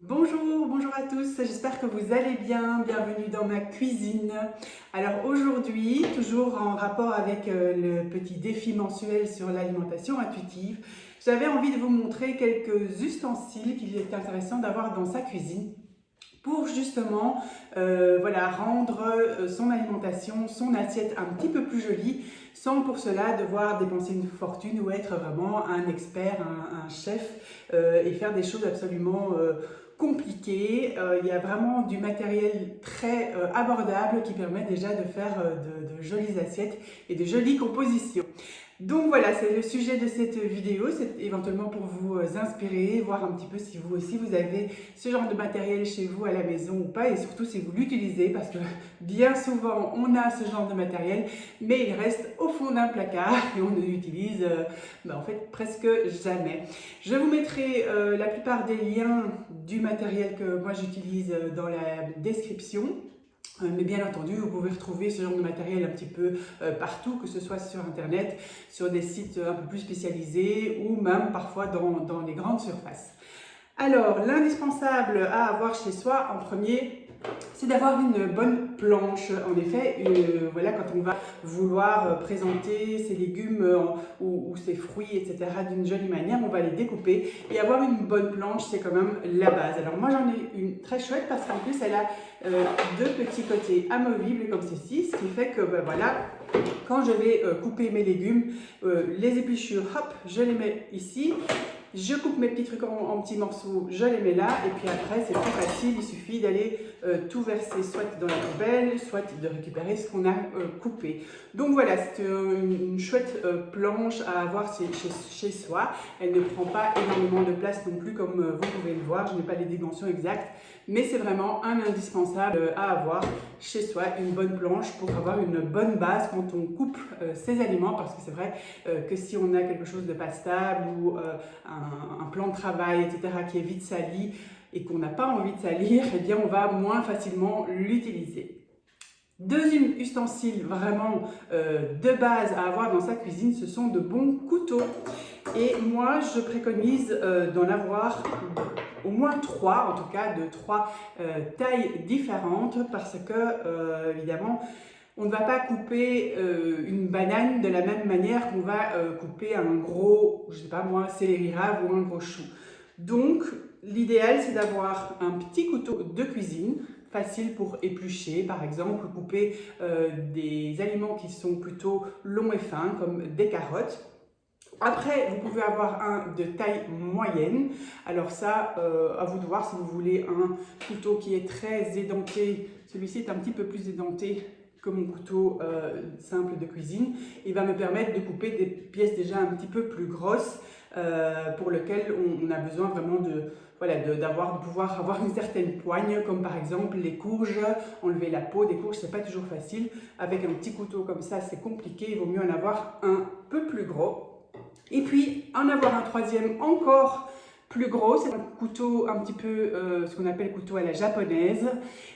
Bonjour à tous, j'espère que vous allez bien, bienvenue dans ma cuisine. Alors aujourd'hui, toujours en rapport avec le petit défi mensuel sur l'alimentation intuitive, j'avais envie de vous montrer quelques ustensiles qu'il est intéressant d'avoir dans sa cuisine pour justement voilà, rendre son alimentation, son assiette un petit peu plus jolie, sans pour cela devoir dépenser une fortune ou être vraiment un expert, un chef et faire des choses absolument compliquées. Il y a vraiment du matériel très abordable qui permet déjà de faire de jolies assiettes et de jolies compositions. Donc voilà, c'est le sujet de cette vidéo, c'est éventuellement pour vous inspirer, voir un petit peu si vous aussi vous avez ce genre de matériel chez vous à la maison ou pas, et surtout si vous l'utilisez, parce que bien souvent on a ce genre de matériel, mais il reste au fond d'un placard et on ne l'utilise en fait presque jamais. Je vous mettrai la plupart des liens du matériel que moi j'utilise dans la description. Mais bien entendu, vous pouvez retrouver ce genre de matériel un petit peu partout, que ce soit sur Internet, sur des sites un peu plus spécialisés ou même parfois dans les grandes surfaces. Alors, l'indispensable à avoir chez soi en premier, c'est d'avoir une bonne planche. En effet, voilà, quand on va vouloir présenter ses légumes ou ses fruits, etc., d'une jolie manière, on va les découper. Et avoir une bonne planche, c'est quand même la base. Alors moi, j'en ai une très chouette parce qu'en plus, elle a deux petits côtés amovibles comme ceci, ce qui fait que, ben, voilà, quand je vais couper mes légumes, les épluchures, hop, je les mets ici. Je coupe mes petits trucs en petits morceaux, je les mets là, et puis après c'est très facile, il suffit d'aller tout verser soit dans la poubelle, soit de récupérer ce qu'on a coupé. Donc voilà, c'est une chouette planche à avoir chez soi. Elle ne prend pas énormément de place non plus comme vous pouvez le voir, je n'ai pas les dimensions exactes, mais c'est vraiment un indispensable à avoir chez soi, une bonne planche pour avoir une bonne base quand on coupe ses aliments, parce que c'est vrai que si on a quelque chose de pas stable ou un plan de travail, etc., qui est vite sali et qu'on n'a pas envie de salir, eh bien on va moins facilement l'utiliser. Deuxième ustensile vraiment de base à avoir dans sa cuisine, ce sont de bons couteaux. Et moi, je préconise d'en avoir au moins trois, en tout cas de trois tailles différentes, parce que évidemment, on ne va pas couper une banane de la même manière qu'on va couper un gros, je sais pas moi, céleri rave ou un gros chou. Donc, l'idéal, c'est d'avoir un petit couteau de cuisine, facile pour éplucher, par exemple, couper des aliments qui sont plutôt longs et fins, comme des carottes. Après, vous pouvez avoir un de taille moyenne. Alors ça, à vous de voir si vous voulez un couteau qui est très édenté. Celui-ci est un petit peu plus édenté que mon couteau simple de cuisine. Il va me permettre de couper des pièces déjà un petit peu plus grosses pour lesquelles on a besoin vraiment de, voilà, de pouvoir avoir une certaine poigne, comme par exemple les courges, enlever la peau des courges, c'est pas toujours facile. Avec un petit couteau comme ça, c'est compliqué, il vaut mieux en avoir un peu plus gros. Et puis, en avoir un troisième encore plus gros, c'est un couteau un petit peu ce qu'on appelle couteau à la japonaise.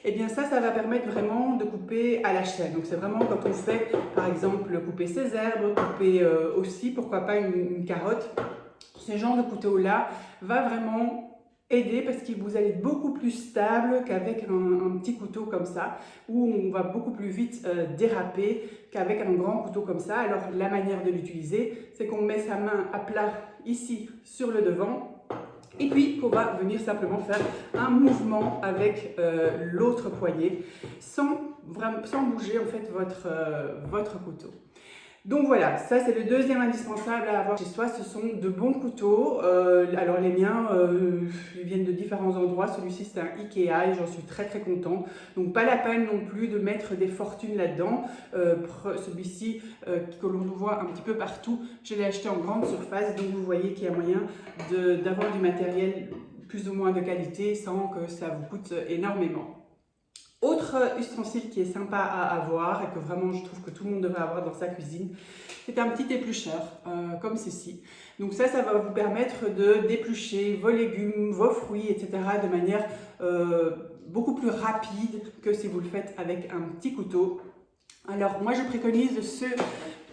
Et bien ça va permettre vraiment de couper à la chaîne. Donc c'est vraiment quand on fait, par exemple, couper ses herbes, couper aussi, pourquoi pas une carotte. Ce genre de couteau-là va vraiment aider parce que vous allez être beaucoup plus stable qu'avec un petit couteau comme ça, où on va beaucoup plus vite déraper qu'avec un grand couteau comme ça. Alors la manière de l'utiliser, c'est qu'on met sa main à plat ici sur le devant, et puis qu'on va venir simplement faire un mouvement avec l'autre poignet sans bouger en fait votre couteau. Donc voilà, ça c'est le deuxième indispensable à avoir chez soi, ce sont de bons couteaux. Alors les miens, ils viennent de différents endroits, celui-ci c'est un Ikea et j'en suis très très content. Donc pas la peine non plus de mettre des fortunes là-dedans. Celui-ci que l'on voit un petit peu partout, je l'ai acheté en grande surface, donc vous voyez qu'il y a moyen d'avoir du matériel plus ou moins de qualité sans que ça vous coûte énormément. Autre ustensile qui est sympa à avoir et que vraiment je trouve que tout le monde devrait avoir dans sa cuisine, c'est un petit éplucheur comme ceci. Donc ça va vous permettre de d'éplucher vos légumes, vos fruits, etc. de manière beaucoup plus rapide que si vous le faites avec un petit couteau. Alors moi je préconise je ne sais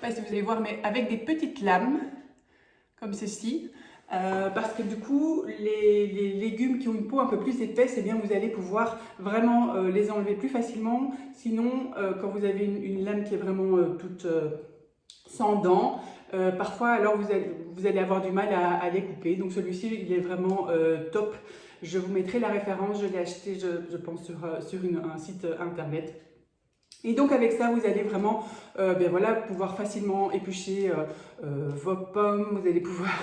pas si vous allez voir, mais avec des petites lames comme ceci. parce que du coup, les légumes qui ont une peau un peu plus épaisse, eh bien, vous allez pouvoir vraiment les enlever plus facilement. Sinon, quand vous avez une lame qui est vraiment toute sans dents, parfois alors vous allez avoir du mal à les couper. Donc celui-ci, il est vraiment top. Je vous mettrai la référence, je l'ai acheté, je pense, sur un site internet. Et donc avec ça, vous allez vraiment voilà, pouvoir facilement éplucher vos pommes, vous allez pouvoir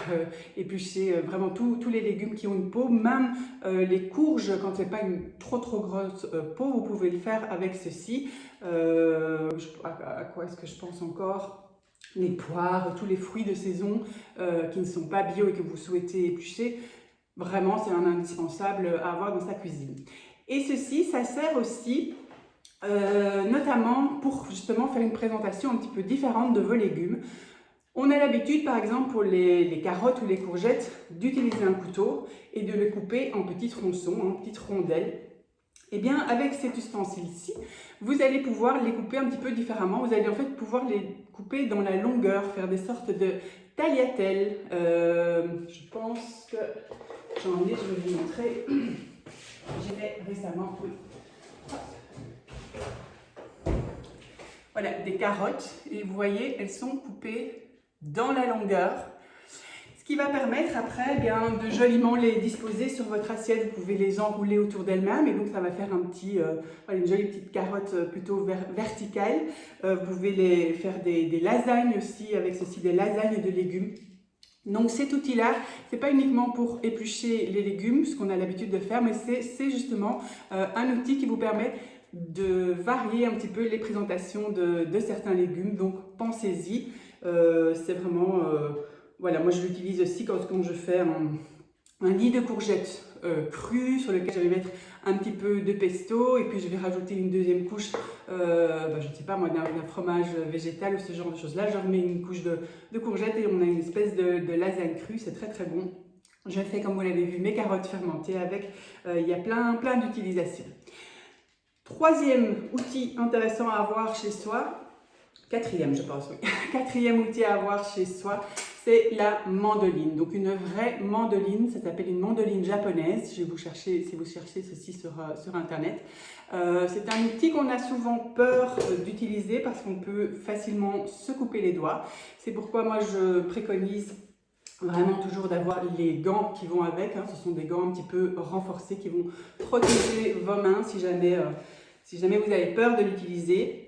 éplucher vraiment tous les légumes qui ont une peau, même les courges, quand c'est pas une trop grosse peau, vous pouvez le faire avec ceci. À quoi est-ce que je pense encore? Les poires, tous les fruits de saison qui ne sont pas bio et que vous souhaitez éplucher. Vraiment, c'est un indispensable à avoir dans sa cuisine. Et ceci, ça sert aussi notamment pour justement faire une présentation un petit peu différente de vos légumes. On a l'habitude, par exemple, pour les carottes ou les courgettes, d'utiliser un couteau et de les couper en petits tronçons, en petites rondelles. Et bien, avec cet ustensile-ci, vous allez pouvoir les couper un petit peu différemment. Vous allez en fait pouvoir les couper dans la longueur, faire des sortes de tagliatelles. Je pense que j'en ai, je vais vous montrer. J'ai fait récemment, oui. Voilà, des carottes, et vous voyez, elles sont coupées dans la longueur, ce qui va permettre après bien, de joliment les disposer sur votre assiette. Vous pouvez les enrouler autour d'elles-mêmes, et donc ça va faire voilà, une jolie petite carotte plutôt verticale. Vous pouvez les faire des lasagnes aussi, avec ceci, des lasagnes de légumes. Donc cet outil-là, c'est pas uniquement pour éplucher les légumes, ce qu'on a l'habitude de faire, mais c'est justement un outil qui vous permet de varier un petit peu les présentations de certains légumes. Donc pensez-y, c'est vraiment, voilà, moi je l'utilise aussi quand je fais un nid de courgettes crues sur lequel je vais mettre un petit peu de pesto et puis je vais rajouter une deuxième couche, je ne sais pas moi, d'un fromage végétal ou ce genre de choses là. Je remets une couche de courgettes et on a une espèce de lasagne crue, c'est très bon. Je fais, comme vous l'avez vu, mes carottes fermentées avec, il y a plein d'utilisations. Troisième outil intéressant à avoir chez soi, quatrième je pense, oui. Quatrième outil à avoir chez soi, c'est la mandoline. Donc une vraie mandoline, ça s'appelle une mandoline japonaise. Si vous cherchez ceci sur internet. C'est un outil qu'on a souvent peur d'utiliser parce qu'on peut facilement se couper les doigts. C'est pourquoi moi je préconise vraiment toujours d'avoir les gants qui vont avec. Ce sont des gants un petit peu renforcés qui vont protéger vos mains si jamais vous avez peur de l'utiliser.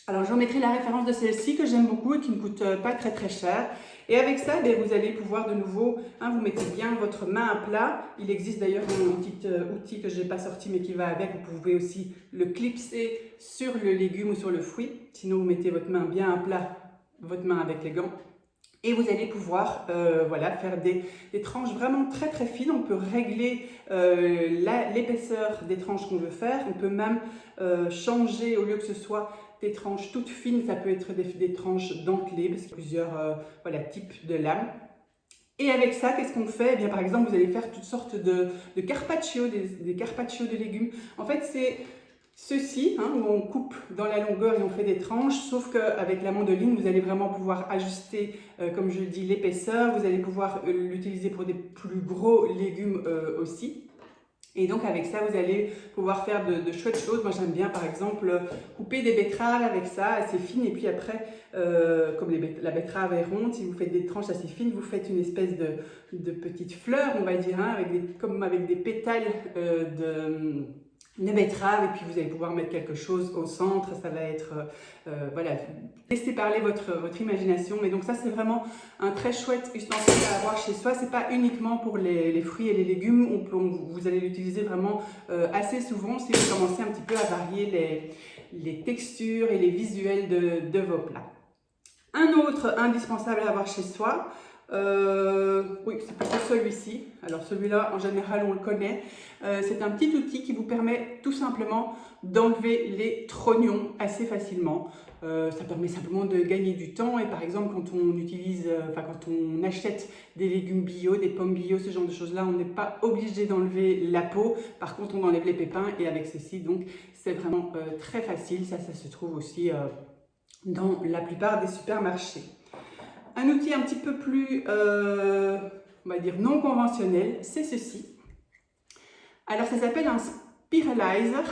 Alors je vous mettrai la référence de celle-ci que j'aime beaucoup et qui ne coûte pas très cher. Et avec ça, vous allez pouvoir de nouveau, vous mettez bien votre main à plat. Il existe d'ailleurs un petit outil que je n'ai pas sorti mais qui va avec. Vous pouvez aussi le clipser sur le légume ou sur le fruit. Sinon vous mettez votre main bien à plat, votre main avec les gants. Et vous allez pouvoir voilà, faire des tranches vraiment très fines. On peut régler l'épaisseur des tranches qu'on veut faire. On peut même changer, au lieu que ce soit des tranches toutes fines, ça peut être des tranches dentelées, parce qu'il y a plusieurs voilà, types de lames. Et avec ça, qu'est-ce qu'on fait? Eh bien, par exemple, vous allez faire toutes sortes de carpaccio, des carpaccio de légumes. En fait, c'est ceci, où on coupe dans la longueur et on fait des tranches, sauf qu'avec la mandoline, vous allez vraiment pouvoir ajuster, comme je le dis, l'épaisseur. Vous allez pouvoir l'utiliser pour des plus gros légumes aussi. Et donc avec ça, vous allez pouvoir faire de chouettes choses. Moi j'aime bien par exemple couper des betteraves avec ça, assez fines. Et puis après, comme la betterave est ronde, si vous faites des tranches assez fines, vous faites une espèce de petites fleurs, on va dire, comme avec des pétales de betterave, et puis vous allez pouvoir mettre quelque chose au centre. Ça va être, voilà, laissez parler votre imagination. Mais donc ça, c'est vraiment un très chouette ustensile à avoir chez soi. C'est pas uniquement pour les fruits et les légumes. Vous allez l'utiliser vraiment assez souvent si vous commencez un petit peu à varier les textures et les visuels de vos plats. Un autre indispensable à avoir chez soi, oui, c'est plutôt celui-ci. Alors celui-là, en général, on le connaît. C'est un petit outil qui vous permet tout simplement d'enlever les trognons assez facilement. Ça permet simplement de gagner du temps. Et par exemple, quand on achète des légumes bio, des pommes bio, ce genre de choses-là, on n'est pas obligé d'enlever la peau. Par contre, on enlève les pépins. Et avec ceci, donc, c'est vraiment très facile. Ça se trouve aussi dans la plupart des supermarchés. Un outil un petit peu plus on va dire non conventionnel, c'est ceci. Alors ça s'appelle un Spiralizer.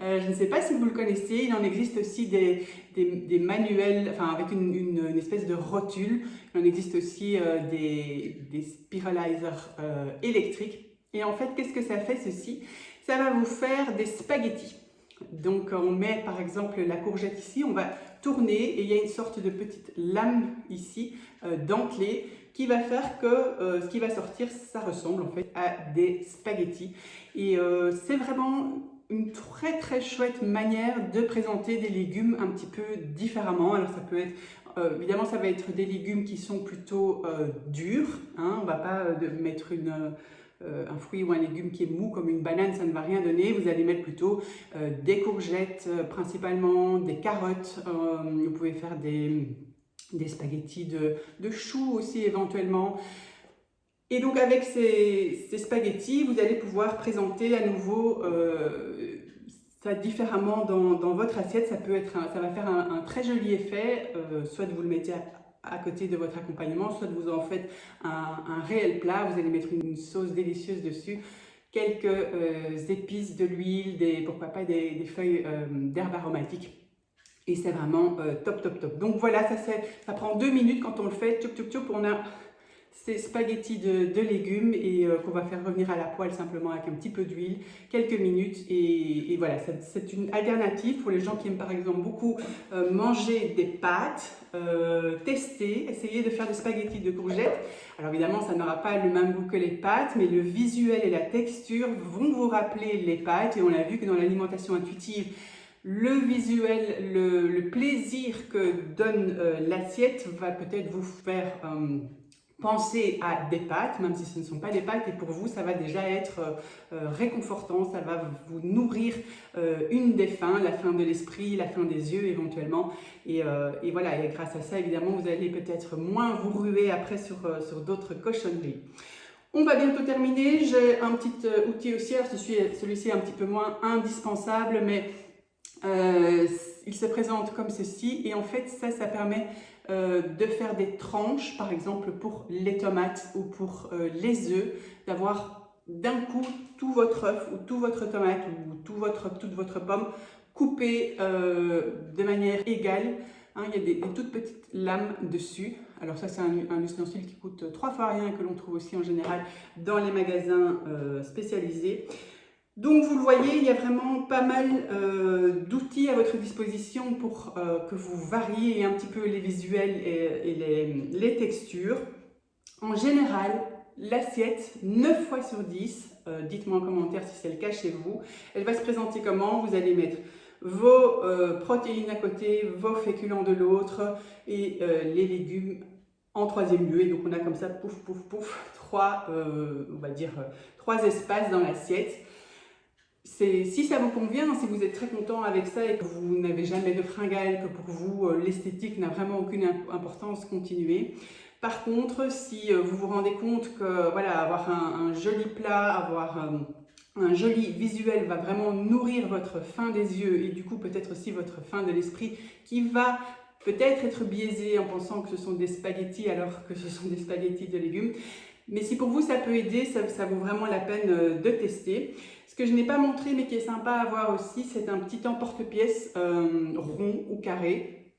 Je ne sais pas si vous le connaissez, il en existe aussi des manuels, enfin avec une espèce de rotule. Il en existe aussi des Spiralizers électriques. Et en fait, qu'est-ce que ça fait ceci? Ça va vous faire des spaghettis. Donc on met par exemple la courgette ici, on va tourner et il y a une sorte de petite lame ici, dentelée, qui va faire que ce qui va sortir, ça ressemble en fait à des spaghettis. Et c'est vraiment une très très chouette manière de présenter des légumes un petit peu différemment. Alors ça peut être, évidemment ça va être des légumes qui sont plutôt durs, hein, on ne va pas mettre un fruit ou un légume qui est mou comme une banane, ça ne va rien donner. Vous allez mettre plutôt des courgettes principalement, des carottes, vous pouvez faire des spaghettis de choux aussi éventuellement. Et donc avec ces spaghettis, vous allez pouvoir présenter à nouveau ça différemment dans votre assiette. Ça va faire un très joli effet, soit vous le mettez à côté de votre accompagnement, soit vous en faites un réel plat. Vous allez mettre une sauce délicieuse dessus, quelques épices, de l'huile, pourquoi pas des feuilles d'herbes aromatiques. Et c'est vraiment top, top, top. Donc voilà, ça prend 2 minutes quand on le fait. Tchoup, tchoup, tchoup, on a ces spaghettis de légumes et qu'on va faire revenir à la poêle simplement avec un petit peu d'huile, quelques minutes. Et voilà, c'est une alternative pour les gens qui aiment par exemple beaucoup manger des pâtes. Tester, essayer de faire des spaghettis de courgettes. Alors évidemment, ça n'aura pas le même goût que les pâtes, mais le visuel et la texture vont vous rappeler les pâtes. Et on a vu que dans l'alimentation intuitive, le visuel, le plaisir que donne l'assiette va peut-être vous faire penser à des pâtes, même si ce ne sont pas des pâtes, et pour vous, ça va déjà être réconfortant, ça va vous nourrir une des faims, la faim de l'esprit, la faim des yeux éventuellement, et voilà, et grâce à ça, évidemment, vous allez peut-être moins vous ruer après sur d'autres cochonneries. On va bientôt terminer, j'ai un petit outil aussi, alors celui-ci est un petit peu moins indispensable, mais il se présente comme ceci, et en fait, ça permet de faire des tranches, par exemple pour les tomates ou pour les œufs, d'avoir d'un coup tout votre œuf ou tout votre tomate ou toute votre pomme coupée de manière égale. Hein, il y a des toutes petites lames dessus. Alors ça, c'est un ustensile qui coûte 3 fois rien et que l'on trouve aussi en général dans les magasins spécialisés. Donc vous le voyez, il y a vraiment pas mal d'outils à votre disposition pour que vous variez un petit peu les visuels et les textures. En général, l'assiette, 9 fois sur 10, dites-moi en commentaire si c'est le cas chez vous, elle va se présenter comment? Vous allez mettre vos protéines à côté, vos féculents de l'autre et les légumes en troisième lieu. Et donc on a comme ça, pouf, pouf, pouf, on va dire, 3 espaces dans l'assiette. Si ça vous convient, si vous êtes très content avec ça et que vous n'avez jamais de fringales, que pour vous l'esthétique n'a vraiment aucune importance, continuez. Par contre, si vous vous rendez compte que voilà, avoir un joli plat, avoir un joli visuel va vraiment nourrir votre faim des yeux et du coup peut-être aussi votre faim de l'esprit qui va peut-être être biaisée en pensant que ce sont des spaghettis alors que ce sont des spaghettis de légumes. Mais si pour vous ça peut aider, ça vaut vraiment la peine de tester. Ce que je n'ai pas montré mais qui est sympa à voir aussi, c'est un petit emporte-pièce rond ou carré,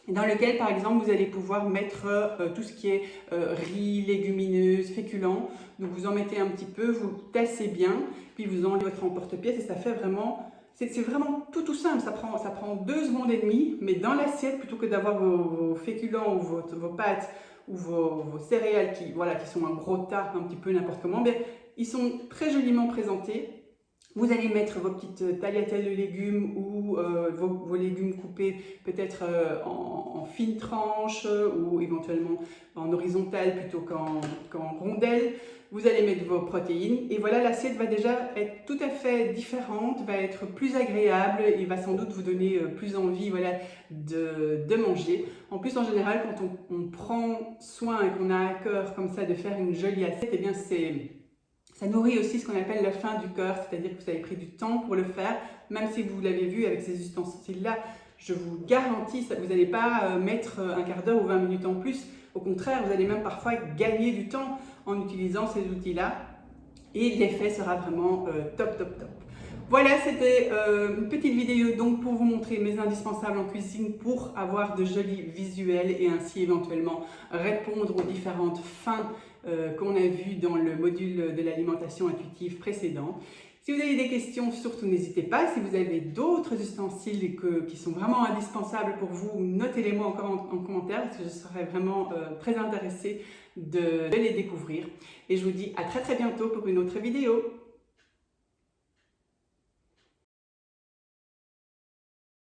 dans lequel par exemple vous allez pouvoir mettre tout ce qui est riz, légumineuses, féculents. Donc vous en mettez un petit peu, vous tassez bien, puis vous enlevez votre emporte-pièce et ça fait vraiment... C'est vraiment tout simple, ça prend 2 secondes et demie, mais dans l'assiette, plutôt que d'avoir vos féculents ou vos pâtes ou vos céréales qui sont un gros tas, un petit peu n'importe comment, bien, ils sont très joliment présentés. Vous allez mettre vos petites tagliatelles de légumes ou vos légumes coupés peut-être en fines tranches ou éventuellement en horizontale plutôt qu'en rondelles. Vous allez mettre vos protéines et voilà, l'assiette va déjà être tout à fait différente, va être plus agréable et va sans doute vous donner plus envie de manger. En plus, en général, quand on prend soin et qu'on a à cœur comme ça de faire une jolie assiette, eh bien ça nourrit aussi ce qu'on appelle la faim du cœur, c'est-à-dire que vous avez pris du temps pour le faire, même si vous l'avez vu avec ces ustensiles-là, je vous garantis, vous n'allez pas mettre un quart d'heure ou 20 minutes en plus. Au contraire, vous allez même parfois gagner du temps en utilisant ces outils-là et l'effet sera vraiment top, top, top. Voilà, c'était une petite vidéo donc pour vous montrer mes indispensables en cuisine pour avoir de jolis visuels et ainsi éventuellement répondre aux différentes fins qu'on a vues dans le module de l'alimentation intuitive précédent. Si vous avez des questions, surtout n'hésitez pas. Si vous avez d'autres ustensiles qui sont vraiment indispensables pour vous, notez-les-moi en commentaire parce que je serais vraiment très intéressée de les découvrir. Et je vous dis à très très bientôt pour une autre vidéo.